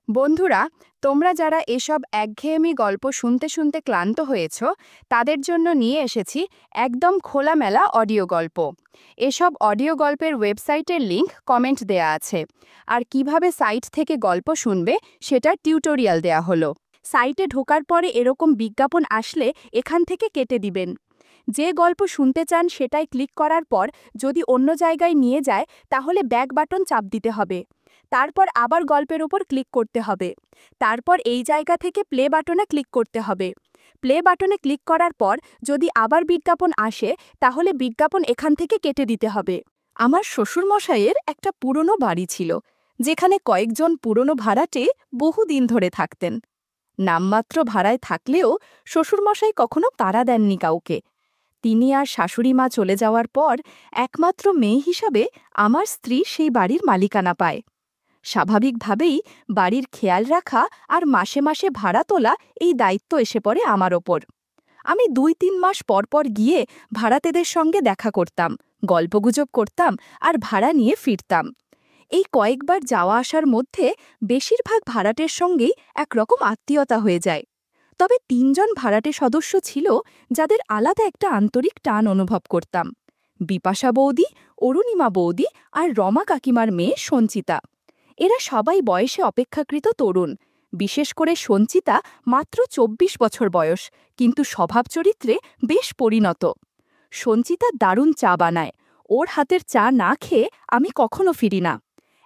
বন্ধুরা, তোমরা যারা এসব একঘেয়েমি গল্প শুনতে শুনতে ক্লান্ত হয়েছ, তাদের জন্য নিয়ে এসেছি একদম খোলামেলা অডিও গল্প। এসব অডিও গল্পের ওয়েবসাইটের লিংক কমেন্ট দেয়া আছে, আর কিভাবে সাইট থেকে গল্প শুনবে সেটার টিউটোরিয়াল দেয়া হলো। সাইটে ঢোকার পরে এরকম বিজ্ঞাপন আসলে এখান থেকে কেটে দিবেন। যে গল্প শুনতে চান সেটাই ক্লিক করার পর যদি অন্য জায়গায় নিয়ে যায়, তাহলে ব্যাক বাটন চাপ দিতে হবে। তারপর আবার গল্পের উপর ক্লিক করতে হবে। তারপর এই জায়গা থেকে প্লে বাটনে ক্লিক করতে হবে। প্লে বাটনে ক্লিক করার পর যদি আবার বিজ্ঞাপন আসে, তাহলে বিজ্ঞাপন এখান থেকে কেটে দিতে হবে। আমার শ্বশুরমশাইয়ের একটা পুরনো বাড়ি ছিল, যেখানে কয়েকজন পুরনো ভাড়াটে বহুদিন ধরে থাকতেন। নামমাত্র ভাড়ায় থাকলেও শ্বশুরমশাই কখনো তাড়া দেননি কাউকে। তিনি আর শাশুড়ি মা চলে যাওয়ার পর একমাত্র মেয়ে হিসাবে আমার স্ত্রী সেই বাড়ির মালিকানা পায়। স্বাভাবিকভাবেই বাড়ির খেয়াল রাখা আর মাসে মাসে ভাড়া তোলা এই দায়িত্ব এসে পড়ে আমার ওপর। আমি ২-৩ মাস পর পর গিয়ে ভাড়াটেদের সঙ্গে দেখা করতাম, গল্পগুজব করতাম আর ভাড়া নিয়ে ফিরতাম। এই কয়েকবার যাওয়া আসার মধ্যে বেশিরভাগ ভাড়াটের সঙ্গেই একরকম আত্মীয়তা হয়ে যায়। তবে ৩ জন ভাড়াটে সদস্য ছিল যাদের আলাদা একটা আন্তরিক টান অনুভব করতাম: বিপাশা বৌদি, অরুণিমা বৌদি আর রমা কাকিমার মেয়ে সঞ্চিতা। এরা সবাই বয়সে অপেক্ষাকৃত তরুণ। বিশেষ করে সঞ্চিতা মাত্র ২৪ বছর বয়স, কিন্তু স্বভাব চরিত্রে বেশ পরিণত। সঞ্চিতা দারুণ চা বানায়। ওর হাতের চা না খেয়ে আমি কখনো ফিরি না।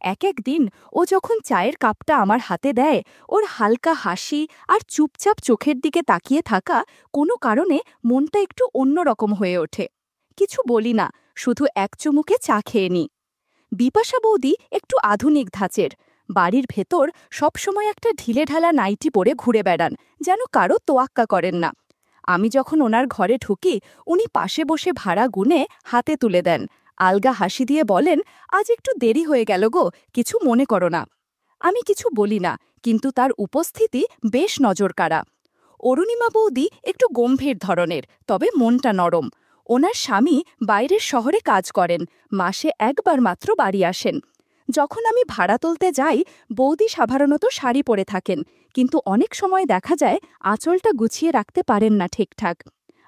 এক দিন ও যখন চায়ের কাপটা আমার হাতে দেয়, ওর হালকা হাসি আর চুপচাপ চোখের দিকে তাকিয়ে থাকা কোনো কারণে মনটা একটু অন্যরকম হয়ে ওঠে। কিছু বলি না, শুধু এক চুমুকে চা খেয়ে নিই। বিপাশা বৌদি একটু আধুনিক ধাঁচের। বাড়ির ভেতর সবসময় একটা ঢিলেঢালা নাইটি পরে ঘুরে বেড়ান, যেন কারো তোয়াক্কা করেন না। আমি যখন ওনার ঘরে ঢুকি, উনি পাশে বসে ভাড়া গুনে হাতে তুলে দেন। আলগা হাসি দিয়ে বলেন, আজ একটু দেরি হয়ে গেল গো, কিছু মনে করো না। আমি কিছু বলি না, কিন্তু তার উপস্থিতি বেশ নজরকাড়া। অরুণিমা বৌদি একটু গম্ভীর ধরনের, তবে মনটা নরম। ওনার স্বামী বাইরের শহরে কাজ করেন, মাসে একবার মাত্র বাড়ি আসেন। যখন আমি ভাড়া তুলতে যাই, বৌদি সাধারণত শাড়ি পরে থাকেন, কিন্তু অনেক সময় দেখা যায় আঁচলটা গুছিয়ে রাখতে পারেন না ঠিকঠাক।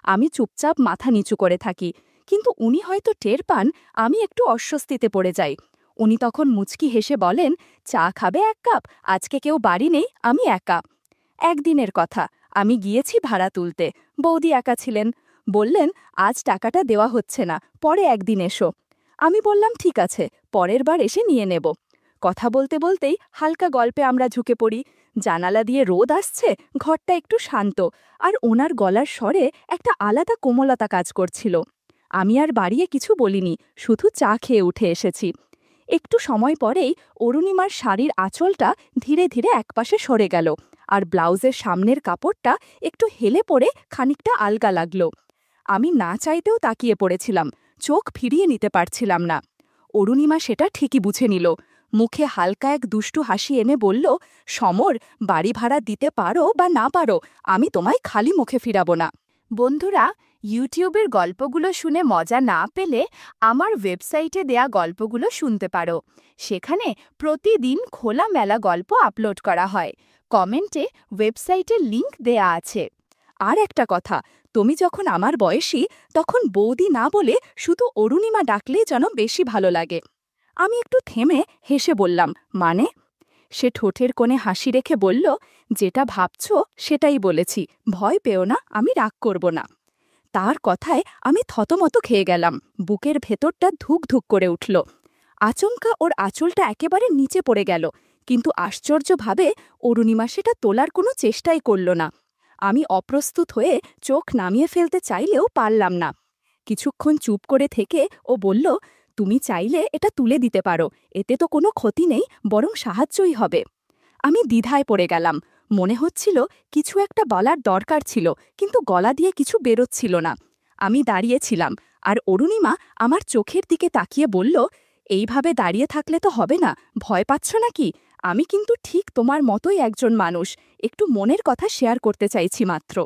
আমি চুপচাপ মাথা নিচু করে থাকি, কিন্তু উনি হয়তো টের পান আমি একটু অস্বস্তিতে পড়ে যাই। উনি তখন মুচকি হেসে বলেন, চা খাবে ১ কাপ? আজকে কেউ বাড়ি নেই, আমি একা। একদিনের কথা, আমি গিয়েছি ভাড়া তুলতে। বৌদি একা ছিলেন। বললেন, আজ টাকাটা দেওয়া হচ্ছে না, পরে একদিন এসো। আমি বললাম, ঠিক আছে, পরের বার এসে নিয়ে নেব। কথা বলতে বলতেই হালকা গল্পে আমরা ঝুঁকে পড়ি। জানালা দিয়ে রোদ আসছে, ঘরটা একটু শান্ত, আর ওনার গলার স্বরে একটা আলাদা কোমলতা কাজ করছিল। আমি আর বাড়িয়ে কিছু বলিনি, শুধু চা খেয়ে উঠে এসেছি। একটু সময় পরেই অরুণিমার শাড়ির আঁচলটা ধীরে ধীরে একপাশে সরে গেল, আর ব্লাউজের সামনের কাপড়টা একটু হেলে পড়ে খানিকটা আলগা লাগল। আমি না চাইতেও তাকিয়ে পড়েছিলাম, চোখ ফিরিয়ে নিতে পারছিলাম না। অরুণিমা সেটা ঠিকই বুঝে নিল। মুখে হালকা এক দুষ্টু হাসি এনে বলল, সমর, বাড়ি ভাড়া দিতে পারো বা না পারো, আমি তোমায় খালি মুখে ফিরাবো না। বন্ধুরা, ইউটিউবের গল্পগুলো শুনে মজা না পেলে আমার ওয়েবসাইটে দেয়া গল্পগুলো শুনতে পারো। সেখানে প্রতিদিন খোলামেলা গল্প আপলোড করা হয়। কমেন্টে ওয়েবসাইটের লিংক দেয়া আছে। আর একটা কথা, তুমি যখন আমার বয়সী, তখন বৌদি না বলে শুধু অরুণিমা ডাকলে যেন বেশি ভালো লাগে। আমি একটু থেমে হেসে বললাম, মানে? সে ঠোঁটের কোণে হাসি রেখে বলল, যেটা ভাবছ সেটাই বলেছি, ভয় পেও না, আমি রাগ করব না। তার কথায় আমি থতমত খেয়ে গেলাম। বুকের ভেতরটা ধুক ধুক করে উঠল। আচমকা ওর আঁচলটা একেবারে নিচে পড়ে গেল, কিন্তু আশ্চর্যভাবে অরুণিমা সেটা তোলার কোনো চেষ্টাই করল না। আমি অপ্রস্তুত হয়ে চোখ নামিয়ে ফেলতে চাইলেও পারলাম না। কিছুক্ষণ চুপ করে থেকে ও বলল, তুমি চাইলে এটা তুলে দিতে পারো, এতে তো কোনো ক্ষতি নেই, বরং সাহায্যই হবে। আমি দ্বিধায় পড়ে গেলাম। মনে হচ্ছিল কিছু একটা বলার দরকার ছিল, কিন্তু গলা দিয়ে কিছু বেরোচ্ছিল না। আমি দাঁড়িয়েছিলাম, আর অরুণিমা আমার চোখের দিকে তাকিয়ে বলল, এইভাবে দাঁড়িয়ে থাকলে তো হবে না, ভয় পাচ্ছ নাকি? আমি কিন্তু ঠিক তোমার মতোই একজন মানুষ, একটু মনের কথা শেয়ার করতে চাইছি মাত্র।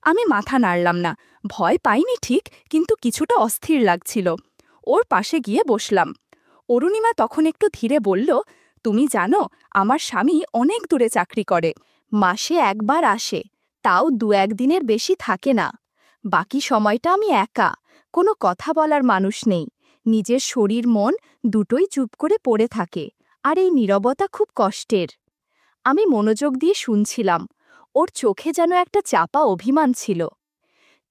আমি মাথা নাড়লাম না। ভয় পাইনি ঠিক, কিন্তু কিছুটা অস্থির লাগছিল। ওর পাশে গিয়ে বসলাম। অরুণিমা তখন একটু ধীরে বলল, তুমি জানো, আমার স্বামী অনেক দূরে চাকরি করে। মাসে একবার আসে, তাও 2-1 দিনের বেশি থাকে না। বাকি সময়টা আমি একা, কোনো কথা বলার মানুষ নেই। নিজের শরীর মন দুটোই চুপ করে পড়ে থাকে, আর এই নীরবতা খুব কষ্টের। আমি মনোযোগ দিয়ে শুনছিলাম। ওর চোখে যেন একটা চাপা অভিমান ছিল।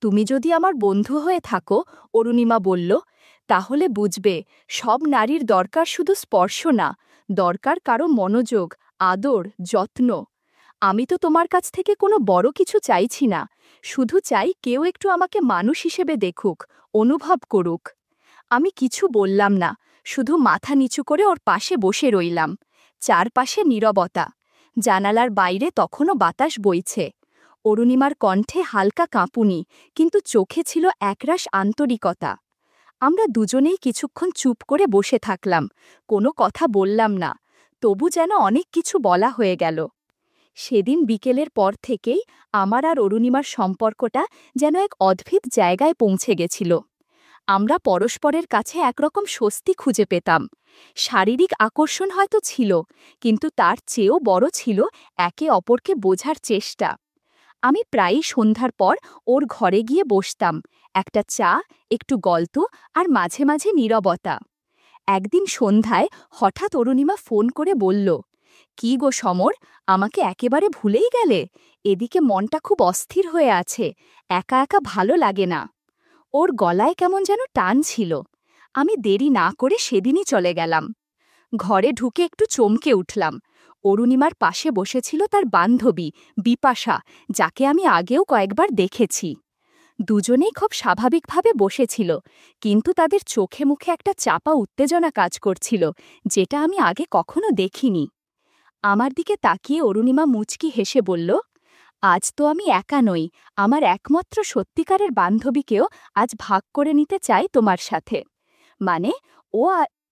তুমি যদি আমার বন্ধু হয়ে থাকো, অরুণিমা বলল, তাহলে বুঝবে সব নারীর দরকার শুধু স্পর্শ না, দরকার কারো মনোযোগ, আদর, যত্ন। আমি তো তোমার কাছ থেকে কোনো বড় কিছু চাইছি না, শুধু চাই কেউ একটু আমাকে মানুষ হিসেবে দেখুক, অনুভব করুক। আমি কিছু বললাম না, শুধু মাথা নিচু করে ওর পাশে বসে রইলাম। চারপাশে নীরবতা। জানালার বাইরে তখনও বাতাস বইছে। অরুণিমার কণ্ঠে হালকা কাঁপুনি, কিন্তু চোখে ছিল একরাশ আন্তরিকতা। আমরা দুজনেই কিছুক্ষণ চুপ করে বসে থাকলাম, কোনো কথা বললাম না, তবু যেন অনেক কিছু বলা হয়ে গেল। সেদিন বিকেলের পর থেকেই আমার আর অরুণিমার সম্পর্কটা যেন এক অদ্ভুত জায়গায় পৌঁছে গেছিল। আমরা পরস্পরের কাছে একরকম স্বস্তি খুঁজে পেতাম। শারীরিক আকর্ষণ হয়তো ছিল, কিন্তু তার চেয়েও বড় ছিল একে অপরকে বোঝার চেষ্টা। আমি প্রায়ই সন্ধ্যার পর ওর ঘরে গিয়ে বসতাম, একটা চা, একটু গল্প, আর মাঝে মাঝে নীরবতা। একদিন সন্ধ্যায় হঠাৎ অরুণিমা ফোন করে বলল, কি গো সমর, আমাকে একেবারে ভুলেই গেলে? এদিকে মনটা খুব অস্থির হয়ে আছে, একা একা ভালো লাগে না। ওর গলায় কেমন যেন টান ছিল। আমি দেরি না করে সেদিনই চলে গেলাম। ঘরে ঢুকে একটু চমকে উঠলাম। অরুণিমার পাশে বসেছিল তার বান্ধবী বিপাশা, যাকে আমি আগেও কয়েকবার দেখেছি। দুজনেই খুব স্বাভাবিকভাবে বসেছিল, কিন্তু তাদের চোখে মুখে একটা চাপা উত্তেজনা কাজ করছিল, যেটা আমি আগে কখনো দেখিনি। আমার দিকে তাকিয়ে অরুণিমা মুচকি হেসে বলল, আজ তো আমি একা নই, আমার একমাত্র সত্যিকারের বান্ধবীকেও আজ ভাগ করে নিতে চাই তোমার সাথে। মানে,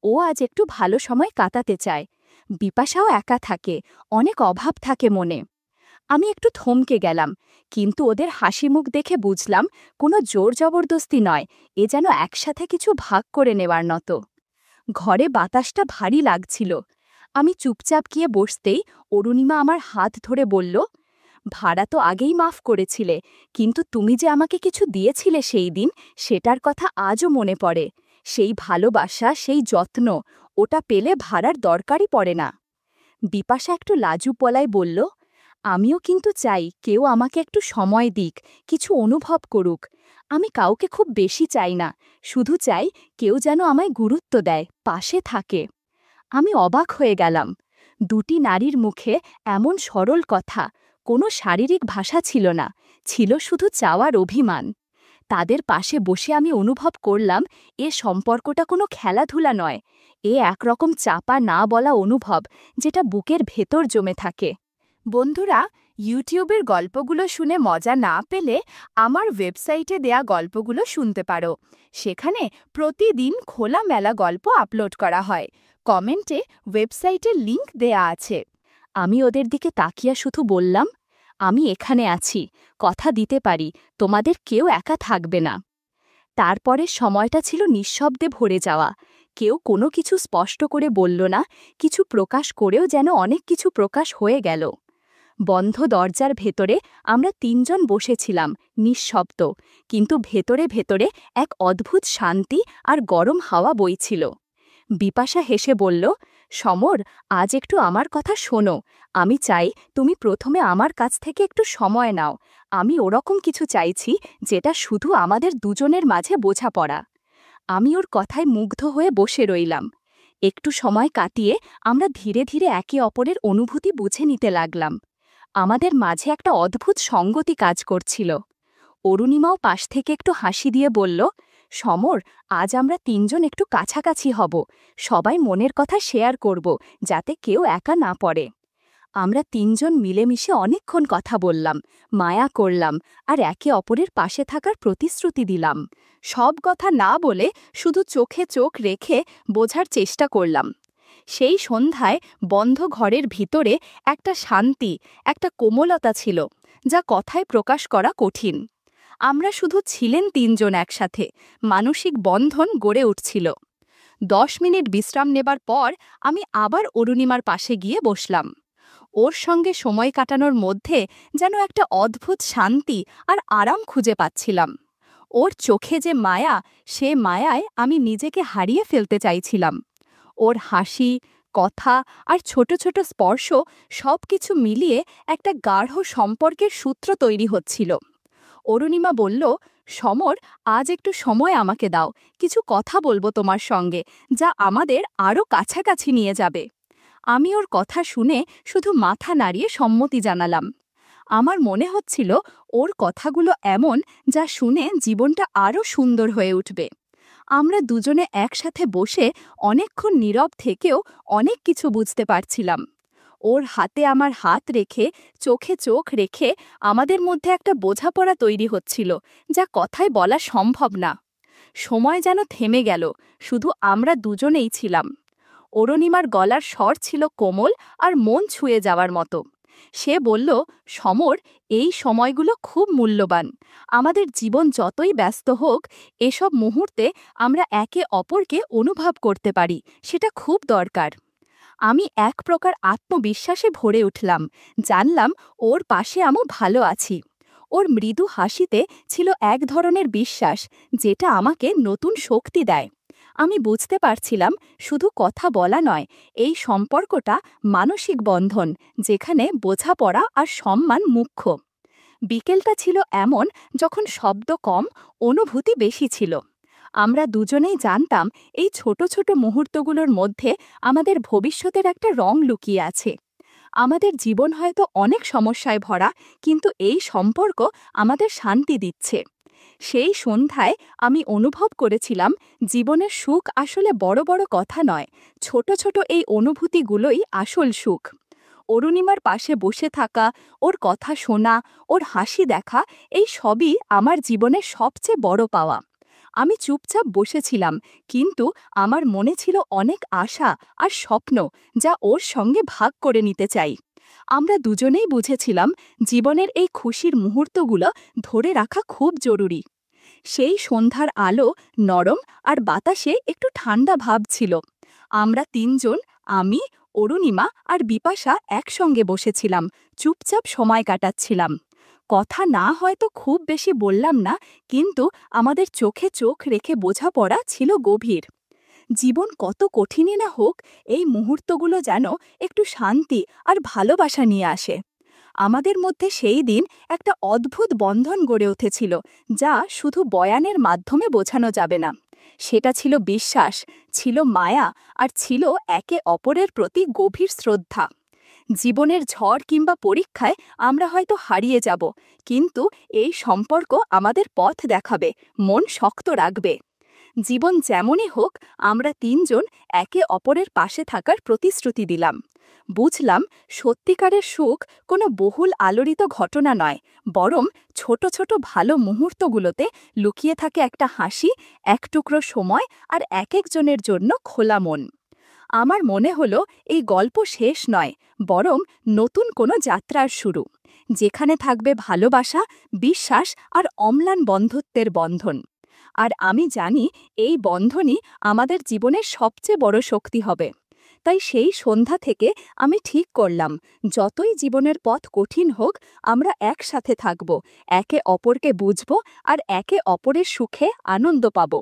ও আজ একটু ভালো সময় কাটাতে চায়। বিপাশাও একা থাকে, অনেক অভাব থাকে মনে। আমি একটু থমকে গেলাম, কিন্তু ওদের হাসি মুখ দেখে বুঝলাম কোনো জোর জবরদস্তি নয়, এ যেন একসাথে কিছু ভাগ করে নেওয়ার মতো। ঘরে বাতাসটা ভারী লাগছিল। আমি চুপচাপ গিয়ে বসতেই অরুণিমা আমার হাত ধরে বলল, ভাড়া তো আগেই মাফ করেছিলে, কিন্তু তুমি যে আমাকে কিছু দিয়েছিলে সেই দিন, সেটার কথা আজও মনে পড়ে। সেই ভালোবাসা, সেই যত্ন, ওটা পেলে ভাড়ার দরকারই পড়ে না। বিপাশা একটু লাজুক গলায় বলল, আমিও কিন্তু চাই কেউ আমাকে একটু সময় দিক, কিছু অনুভব করুক। আমি কাউকে খুব বেশি চাই না, শুধু চাই কেউ যেন আমায় গুরুত্ব দেয়, পাশে থাকে। আমি অবাক হয়ে গেলাম। দুটি নারীর মুখে এমন সরল কথা, কোনো শারীরিক ভাষা ছিল না, ছিল শুধু চাওয়ার অভিমান। তাদের পাশে বসে আমি অনুভব করলাম এ সম্পর্কটা কোনো খেলাধুলা নয়, এ একরকম চাপা না বলা অনুভব, যেটা বুকের ভেতর জমে থাকে। বন্ধুরা, ইউটিউবের গল্পগুলো শুনে মজা না পেলে আমার ওয়েবসাইটে দেয়া গল্পগুলো শুনতে পারো। সেখানে প্রতিদিন খোলামেলা গল্প আপলোড করা হয়। কমেন্টে ওয়েবসাইটের লিংক দেয়া আছে। আমি ওদের দিকে তাকিয়ে শুধু বললাম, আমি এখানে আছি, কথা দিতে পারি, তোমাদের কেউ একা থাকবে না। তারপরের সময়টা ছিল নিঃশব্দে ভরে যাওয়া। কেউ কোনো কিছু স্পষ্ট করে বলল না, কিছু প্রকাশ করেও যেন অনেক কিছু প্রকাশ হয়ে গেল। বন্ধ দরজার ভেতরে আমরা তিনজন বসেছিলাম, নিঃশব্দ, কিন্তু ভেতরে ভেতরে এক অদ্ভুত শান্তি আর গরম হাওয়া বইছিল। বিপাশা হেসে বলল, সমর, আজ একটু আমার কথা শোনো। আমি চাই তুমি প্রথমে আমার কাছ থেকে একটু সময় নাও। আমি ওরকম কিছু চাইছি যেটা শুধু আমাদের দুজনের মাঝে বোঝাপড়া। আমি ওর কথায় মুগ্ধ হয়ে বসে রইলাম। একটু সময় কাটিয়ে আমরা ধীরে ধীরে একে অপরের অনুভূতি বুঝে নিতে লাগলাম। আমাদের মাঝে একটা অদ্ভুত সঙ্গতি কাজ করছিল। অরুণিমাও পাশ থেকে একটু হাসি দিয়ে বলল, সমর, আজ আমরা তিনজন একটু কাছাকাছি হব, সবাই মনের কথা শেয়ার করব, যাতে কেউ একা না পড়ে। আমরা তিনজন মিলেমিশে অনেকক্ষণ কথা বললাম, মায়া করলাম, আর একে অপরের পাশে থাকার প্রতিশ্রুতি দিলাম। সব কথা না বলে শুধু চোখে চোখ রেখে বোঝার চেষ্টা করলাম। সেই সন্ধ্যায় বন্ধ ঘরের ভিতরে একটা শান্তি, একটা কোমলতা ছিল, যা কথায় প্রকাশ করা কঠিন। আমরা শুধু ছিলেন তিনজন একসাথে, মানসিক বন্ধন গড়ে উঠছিল। 10 মিনিট বিশ্রাম নেবার পর আমি আবার অরুণিমার পাশে গিয়ে বসলাম। ওর সঙ্গে সময় কাটানোর মধ্যে যেন একটা অদ্ভুত শান্তি আর আরাম খুঁজে পাচ্ছিলাম। ওর চোখে যে মায়া, সে মায়ায় আমি নিজেকে হারিয়ে ফেলতে চাইছিলাম। ওর হাসি, কথা আর ছোট ছোট স্পর্শ সবকিছু মিলিয়ে একটা গাঢ় সম্পর্কের সূত্র তৈরি হচ্ছিল। অরুণিমা বলল, সমর, আজ একটু সময় আমাকে দাও, কিছু কথা বলবো তোমার সঙ্গে, যা আমাদের আরও কাছাকাছি নিয়ে যাবে। আমি ওর কথা শুনে শুধু মাথা নাড়িয়ে সম্মতি জানালাম। আমার মনে হচ্ছিল ওর কথাগুলো এমন, যা শুনে জীবনটা আরও সুন্দর হয়ে উঠবে। আমরা দুজনে একসাথে বসে অনেকক্ষণ নীরব থেকেও অনেক কিছু বুঝতে পারছিলাম। ওর হাতে আমার হাত রেখে, চোখে চোখ রেখে আমাদের মধ্যে একটা বোঝাপড়া তৈরি হচ্ছিল, যা কথায় বলা সম্ভব না। সময় যেন থেমে গেল, শুধু আমরা দুজনেই ছিলাম। অরুণিমার গলার স্বর ছিল কোমল আর মন ছুঁয়ে যাওয়ার মতো। সে বলল, সমর, এই সময়গুলো খুব মূল্যবান। আমাদের জীবন যতই ব্যস্ত হোক, এসব মুহূর্তে আমরা একে অপরকে অনুভব করতে পারি, সেটা খুব দরকার। আমি এক প্রকার আত্মবিশ্বাসে ভরে উঠলাম। জানলাম ওর পাশে আমি ভালো আছি। ওর মৃদু হাসিতে ছিল এক ধরনের বিশ্বাস, যেটা আমাকে নতুন শক্তি দেয়। আমি বুঝতে পারছিলাম শুধু কথা বলা নয়, এই সম্পর্কটা মানসিক বন্ধন, যেখানে বোঝাপড়া আর সম্মান মুখ্য। বিকেলটা ছিল এমন, যখন শব্দ কম, অনুভূতি বেশি ছিল। আমরা দুজনেই জানতাম এই ছোট ছোট মুহূর্তগুলোর মধ্যে আমাদের ভবিষ্যতের একটা রং লুকিয়ে আছে। আমাদের জীবন হয়তো অনেক সমস্যায় ভরা, কিন্তু এই সম্পর্ক আমাদের শান্তি দিচ্ছে। সেই সন্ধ্যায় আমি অনুভব করেছিলাম, জীবনের সুখ আসলে বড় বড় কথা নয়, ছোট ছোট এই অনুভূতিগুলোই আসল সুখ। অরুণিমার পাশে বসে থাকা, ওর কথা শোনা, ওর হাসি দেখা, এই সবই আমার জীবনের সবচেয়ে বড় পাওয়া। আমি চুপচাপ বসেছিলাম, কিন্তু আমার মনে ছিল অনেক আশা আর স্বপ্ন, যা ওর সঙ্গে ভাগ করে নিতে চাই। আমরা দুজনেই বুঝেছিলাম, জীবনের এই খুশির মুহূর্তগুলো ধরে রাখা খুব জরুরি। সেই সন্ধ্যার আলো নরম, আর বাতাসে একটু ঠান্ডা ভাব ছিল। আমরা তিনজন, আমি, অরুণিমা আর বিপাশা একসঙ্গে বসেছিলাম, চুপচাপ সময় কাটাচ্ছিলাম। কথা না হয়তো খুব বেশি বললাম না, কিন্তু আমাদের চোখে চোখ রেখে বোঝাপড়া ছিল গভীর। জীবন কত কঠিনই না হোক, এই মুহূর্তগুলো যেন একটু শান্তি আর ভালোবাসা নিয়ে আসে। আমাদের মধ্যে সেই দিন একটা অদ্ভুত বন্ধন গড়ে উঠেছিল, যা শুধু বয়ানের মাধ্যমে বোঝানো যাবে না। সেটা ছিল বিশ্বাস, ছিল মায়া, আর ছিল একে অপরের প্রতি গভীর শ্রদ্ধা। জীবনের ঝড় কিংবা পরীক্ষায় আমরা হয়তো হারিয়ে যাব, কিন্তু এই সম্পর্ক আমাদের পথ দেখাবে, মন শক্ত রাখবে। জীবন যেমনই হোক, আমরা তিনজন একে অপরের পাশে থাকার প্রতিশ্রুতি দিলাম। বুঝলাম, সত্যিকারের সুখ কোনো বহুল আলোড়িত ঘটনা নয়, বরং ছোট ছোট ভালো মুহূর্তগুলোতে লুকিয়ে থাকে একটা হাসি, এক টুকরো সময়, আর এক একজনের জন্য খোলা মন। আমার মনে হলো এই গল্প শেষ নয়, বরং নতুন কোনো যাত্রার শুরু, যেখানে থাকবে ভালোবাসা, বিশ্বাস আর অম্লান বন্ধুত্বের বন্ধন। আর আমি জানি, এই বন্ধনই আমাদের জীবনের সবচেয়ে বড় শক্তি হবে। তাই সেই সন্ধ্যা থেকে আমি ঠিক করলাম, যতই জীবনের পথ কঠিন হোক, আমরা একসাথে থাকব, একে অপরকে বুঝব, আর একে অপরের সুখে আনন্দ পাব।